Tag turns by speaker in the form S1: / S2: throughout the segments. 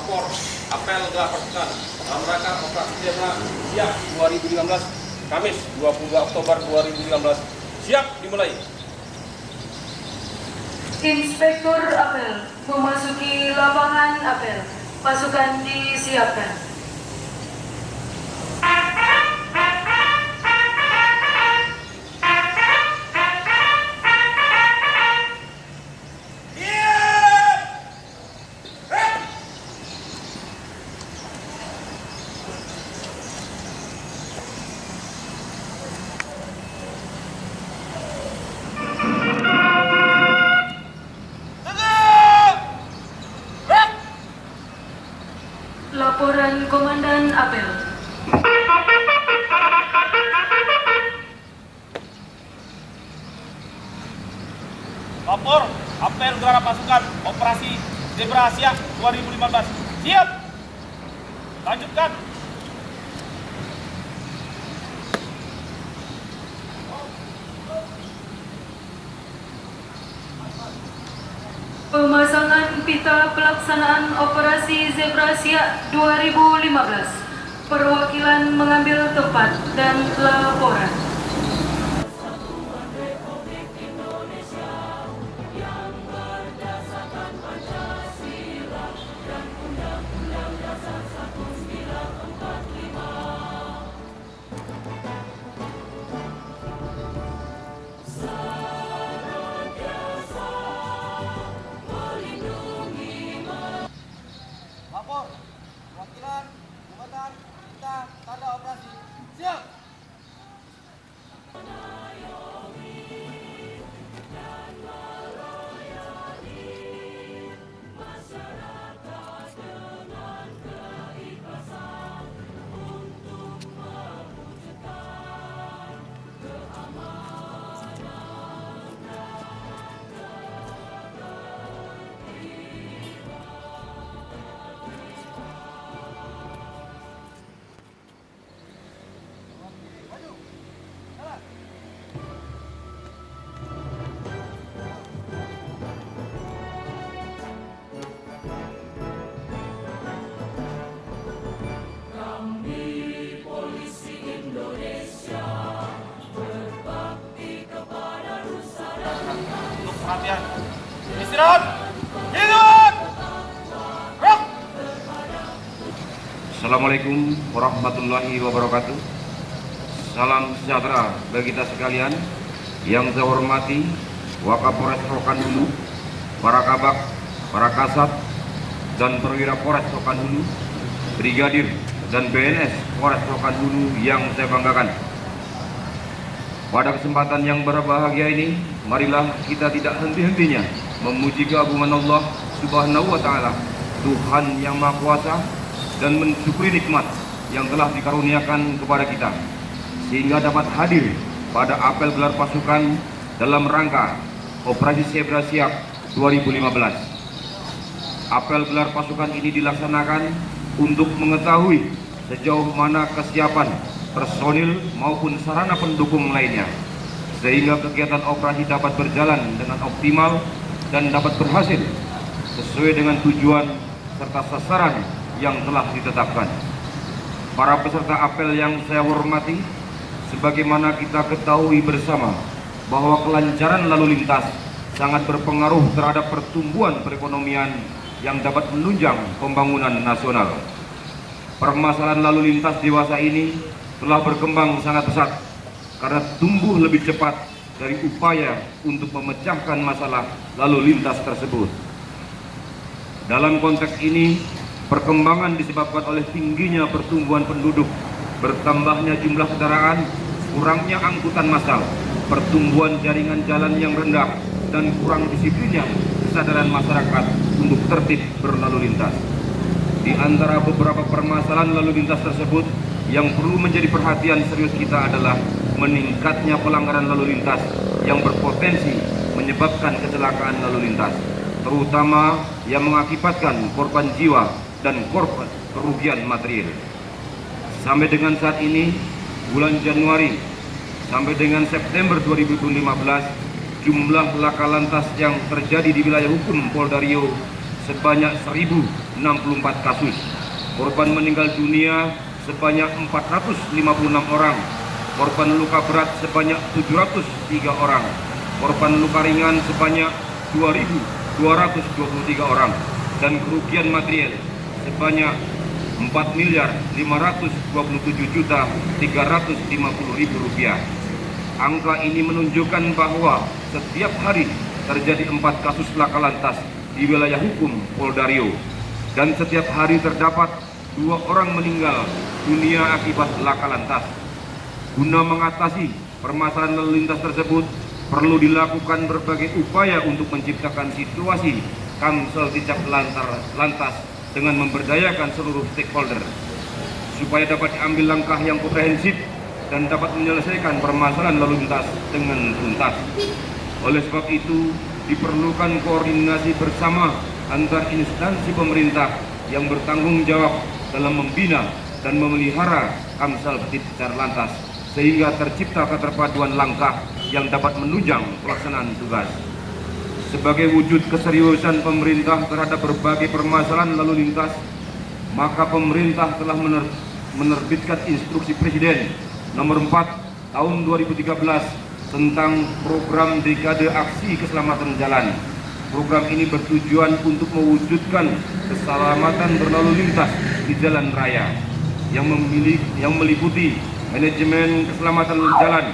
S1: lapor apel gelar pasukan dalam rangka operasi zebra siap 2015 Kamis 22 Oktober 2015 siap dimulai.
S2: Inspektur apel memasuki lapangan apel. Pasukan disiapkan. Laporan Komandan Apel.
S1: Lapor apel gelar pasukan operasi Zebra Siap 2015 siap. Lanjutkan.
S2: Pemasangan pita pelaksanaan operasi Zebra Siap 2015. Perwakilan mengambil tempat dan laporan.
S3: Lapor, perwakilan, jabatan, kita tanda operasi. Siap!
S1: Untuk perhatian. Istirahat. Hidup. Rock.
S4: Assalamualaikum warahmatullahi wabarakatuh. Salam sejahtera bagi kita sekalian. Yang saya hormati Wakapolres Rokan Hulu, para kabak, para kasat, dan perwira Polres Rokan Hulu, brigadir dan BNS Polres Rokan Hulu yang saya banggakan. Pada kesempatan yang berbahagia ini, marilah kita tidak henti-hentinya memuji keagungan Allah Subhanahu wa Ta'ala, Tuhan yang Maha Kuasa, dan mensyukuri nikmat yang telah dikaruniakan kepada kita, sehingga dapat hadir pada apel gelar pasukan dalam rangka Operasi Zebra Siap 2015. Apel gelar pasukan ini dilaksanakan untuk mengetahui sejauh mana kesiapan personil maupun sarana pendukung lainnya, sehingga kegiatan operasi dapat berjalan dengan optimal dan dapat berhasil sesuai dengan tujuan serta sasaran yang telah ditetapkan. Para peserta apel yang saya hormati, sebagaimana kita ketahui bersama bahwa kelancaran lalu lintas sangat berpengaruh terhadap pertumbuhan perekonomian yang dapat menunjang pembangunan nasional. Permasalahan lalu lintas dewasa ini telah berkembang sangat pesat karena tumbuh lebih cepat dari upaya untuk memecahkan masalah lalu lintas tersebut. Dalam konteks ini, perkembangan disebabkan oleh tingginya pertumbuhan penduduk, bertambahnya jumlah kendaraan, kurangnya angkutan massal, pertumbuhan jaringan jalan yang rendah, dan kurang disiplinnya kesadaran masyarakat untuk tertib berlalu lintas. Di antara beberapa permasalahan lalu lintas tersebut, yang perlu menjadi perhatian serius kita adalah meningkatnya pelanggaran lalu lintas yang berpotensi menyebabkan kecelakaan lalu lintas, terutama yang mengakibatkan korban jiwa dan korban kerugian material. Sampai dengan saat ini, bulan Januari sampai dengan September 2015, jumlah laka lantas yang terjadi di wilayah hukum Polda Riau sebanyak 1.064 kasus. Korban meninggal dunia sebanyak 456 orang. Korban luka berat sebanyak 703 orang. Korban luka ringan sebanyak 2.223 orang. Dan kerugian material sebanyak 4.527.350.000 rupiah. Angka ini menunjukkan bahwa setiap hari terjadi 4 kasus laka lantas di wilayah hukum Polda Riau, dan setiap hari terdapat 2 orang meninggal dunia akibat laka lantas. Guna mengatasi permasalahan lalu lintas tersebut, perlu dilakukan berbagai upaya untuk menciptakan situasi Kamsel Titjak Lantas dengan memberdayakan seluruh stakeholder supaya dapat diambil langkah yang komprehensif dan dapat menyelesaikan permasalahan lalu lintas dengan tuntas. Oleh sebab itu, diperlukan koordinasi bersama antar instansi pemerintah yang bertanggung jawab dalam membina dan memelihara Kamsel Titjak Lantas sehingga tercipta keterpaduan langkah yang dapat menunjang pelaksanaan tugas. Sebagai wujud keseriusan pemerintah terhadap berbagai permasalahan lalu lintas, maka pemerintah telah menerbitkan instruksi Presiden nomor 4 tahun 2013 tentang program Dekade Aksi Keselamatan Jalan. Program ini bertujuan untuk mewujudkan keselamatan berlalu lintas di jalan raya yang meliputi manajemen keselamatan jalan,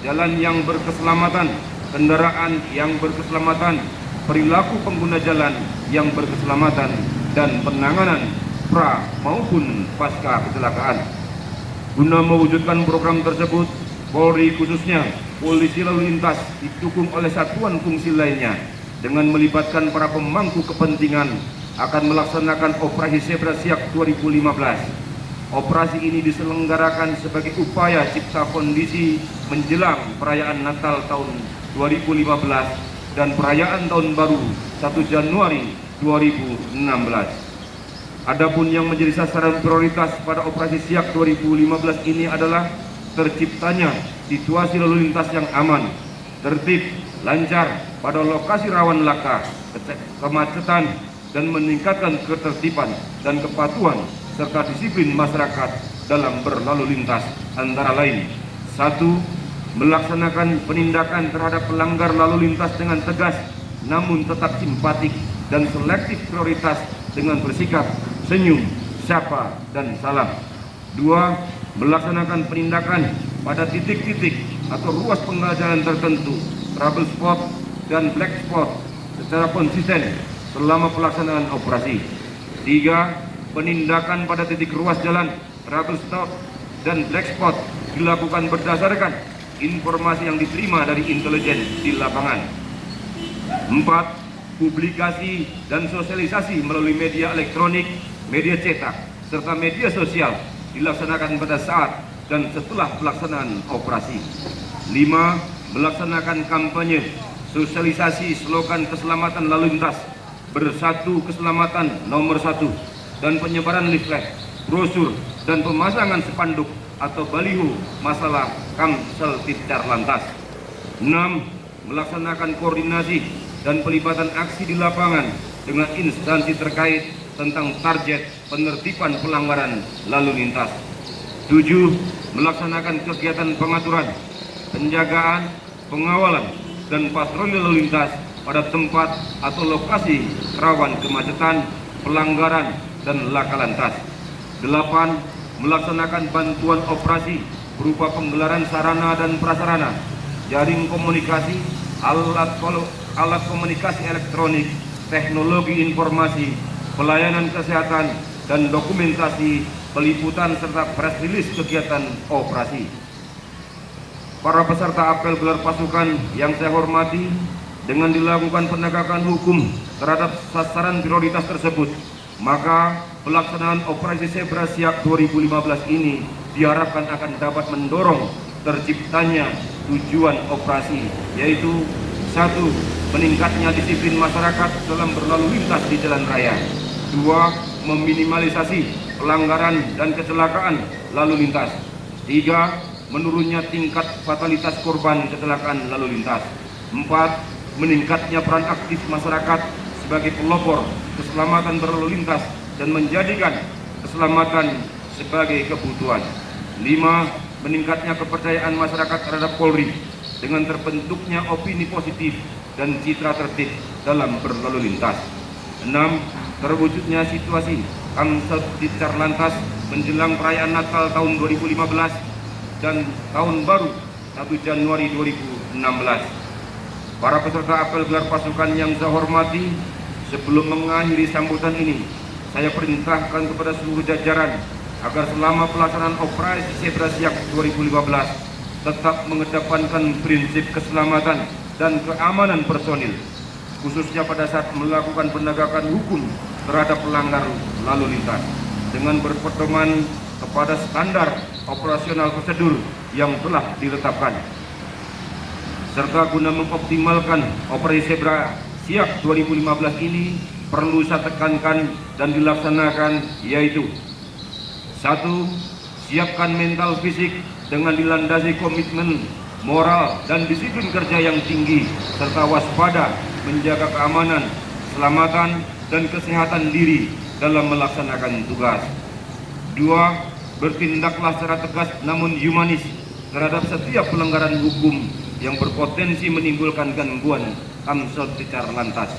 S4: jalan yang berkeselamatan, kendaraan yang berkeselamatan, perilaku pengguna jalan yang berkeselamatan, dan penanganan pra maupun pasca kecelakaan. Guna mewujudkan program tersebut, Polri khususnya Polisi Lalu Lintas didukung oleh satuan fungsi lainnya dengan melibatkan para pemangku kepentingan akan melaksanakan Operasi Zebra Siap 2015. Operasi ini diselenggarakan sebagai upaya cipta kondisi menjelang perayaan Natal tahun 2015 dan perayaan Tahun Baru 1 Januari 2016. Adapun yang menjadi sasaran prioritas pada Operasi Siap 2015 ini adalah terciptanya situasi lalu lintas yang aman, tertib, lancar pada lokasi rawan laka, kemacetan, dan meningkatkan ketertiban dan kepatuhan serta disiplin masyarakat dalam berlalu lintas, antara lain: 1. Melaksanakan penindakan terhadap pelanggar lalu lintas dengan tegas namun tetap simpatik dan selektif prioritas dengan bersikap senyum, sapa, dan salam. 2. Melaksanakan penindakan pada titik-titik atau ruas penggalan tertentu, trouble spot dan black spot secara konsisten selama pelaksanaan operasi. 3. Penindakan pada titik ruas jalan, trouble stop, dan black spot dilakukan berdasarkan informasi yang diterima dari intelijen di lapangan. 4. Publikasi dan sosialisasi melalui media elektronik, media cetak, serta media sosial dilaksanakan pada saat dan setelah pelaksanaan operasi. 5. Melaksanakan kampanye sosialisasi slogan keselamatan lalu lintas, bersatu keselamatan nomor 1, dan penyebaran leaflet, brosur, dan pemasangan spanduk atau baliho masalah Kamsel Titjak Lantas. 6. Melaksanakan koordinasi dan pelibatan aksi di lapangan dengan instansi terkait tentang target penertiban pelanggaran lalu lintas. 7. Melaksanakan kegiatan pengaturan, penjagaan, pengawalan, dan patroli lalu lintas pada tempat atau lokasi rawan kemacetan, pelanggaran, dan laka lantas. 8. Melaksanakan bantuan operasi berupa penggelaran sarana dan prasarana, jaring komunikasi, alat komunikasi elektronik, teknologi informasi, pelayanan kesehatan, dan dokumentasi peliputan serta press release kegiatan operasi. Para peserta apel gelar pasukan yang saya hormati, dengan dilakukan penegakan hukum terhadap sasaran prioritas tersebut, maka pelaksanaan Operasi Zebra Siap 2015 ini diharapkan akan dapat mendorong terciptanya tujuan operasi, yaitu 1. Meningkatnya disiplin masyarakat dalam berlalu lintas di jalan raya. 2. Meminimalisasi pelanggaran dan kecelakaan lalu lintas. 3. Menurunnya tingkat fatalitas korban kecelakaan lalu lintas. 4. Meningkatnya peran aktif masyarakat sebagai pelopor keselamatan berlalu lintas dan menjadikan keselamatan sebagai kebutuhan. 5. Meningkatnya kepercayaan masyarakat terhadap Polri dengan terbentuknya opini positif dan citra tertib dalam berlalu lintas. 6. Terwujudnya situasi Amsatticar Lantas menjelang perayaan Natal tahun 2015 dan Tahun Baru 1 Januari 2016. Para peserta apel gelar pasukan yang saya hormati, sebelum mengakhiri sambutan ini, saya perintahkan kepada seluruh jajaran agar selama pelaksanaan operasi Zebra Siap 2015 tetap mengedepankan prinsip keselamatan dan keamanan personil, khususnya pada saat melakukan penegakan hukum terhadap pelanggar lalu lintas dengan berpedoman kepada standar operasional prosedur yang telah ditetapkan. Serta guna mengoptimalkan operasi Zebra Siap 2015 ini perlu saya tekankan dan dilaksanakan, yaitu 1. Siapkan mental fisik dengan dilandasi komitmen moral dan disiplin kerja yang tinggi serta waspada menjaga keamanan, keselamatan, dan kesehatan diri dalam melaksanakan tugas. 2. Bertindaklah secara tegas namun humanis terhadap setiap pelanggaran hukum yang berpotensi menimbulkan gangguan Amsatticar Lantas.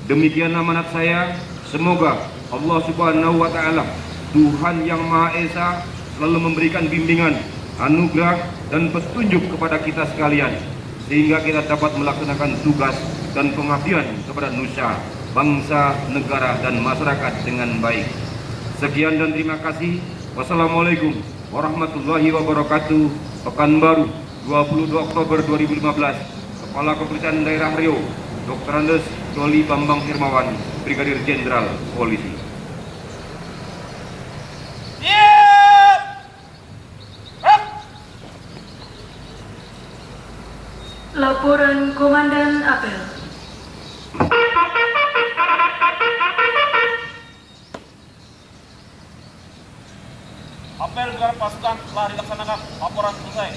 S4: Demikian amanat saya. Semoga Allah Subhanahu wa Ta'ala, Tuhan yang Maha Esa, selalu memberikan bimbingan, anugerah, dan petunjuk kepada kita sekalian, sehingga kita dapat melaksanakan tugas dan pengabdian kepada nusa, bangsa, negara, dan masyarakat dengan baik. Sekian dan terima kasih. Wassalamualaikum warahmatullahi wabarakatuh. Pekanbaru, 22 Oktober 2015. Kepala Kepolisian Daerah Riau, Dr. Andes Doli Bambang Firmawan, Brigadir Jenderal Polisi.
S2: Laporan Komandan Apel.
S1: Apel gelar pasukan telah dilaksanakan. Laporan selesai.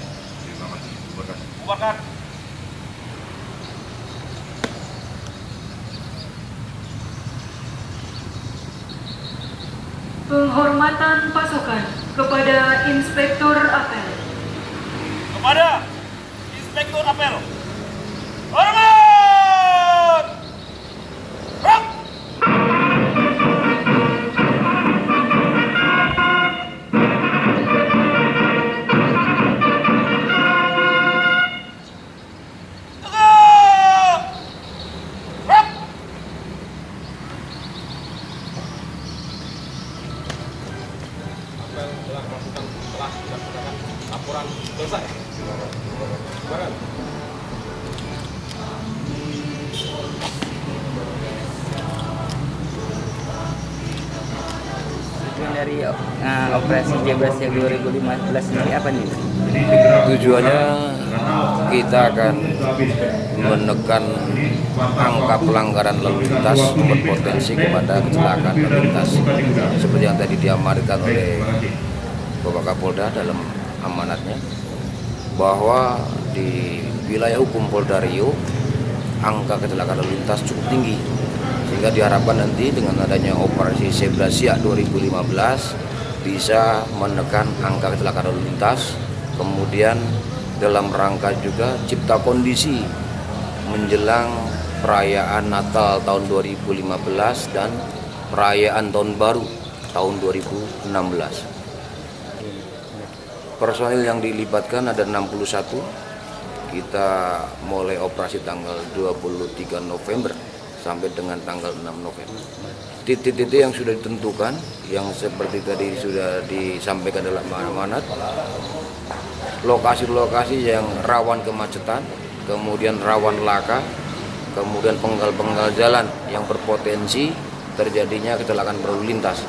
S1: Bubarkan.
S2: Penghormatan pasukan kepada Inspektur Apel.
S1: Kepada Inspektur Apel. Hormat! Rok! Tegak! Rok! Apel gelar pasukan telah dilaksanakan. Laporan selesai. Bubarkan.
S5: Tujuan dari operasi Zebra Siap 2015 ini apa nih?
S6: Tujuannya kita akan menekan angka pelanggaran lalu lintas berpotensi kepada kecelakaan lalu lintas seperti yang tadi diamanatkan oleh Bapak Kapolda dalam amanatnya, bahwa di wilayah hukum Polda Riau angka kecelakaan lalu lintas cukup tinggi, sehingga diharapkan nanti dengan adanya operasi Zebra Siap 2015 bisa menekan angka kecelakaan lalu lintas. Kemudian dalam rangka juga cipta kondisi menjelang perayaan Natal tahun 2015 dan perayaan Tahun Baru tahun 2016. Personil yang dilibatkan ada 61. Kita mulai operasi tanggal 23 November sampai dengan tanggal 6 November. Titik-titik yang sudah ditentukan, yang seperti tadi sudah disampaikan dalam amanat, lokasi-lokasi yang rawan kemacetan, kemudian rawan laka, kemudian penggal-penggal jalan yang berpotensi terjadinya kecelakaan berlalu lintas.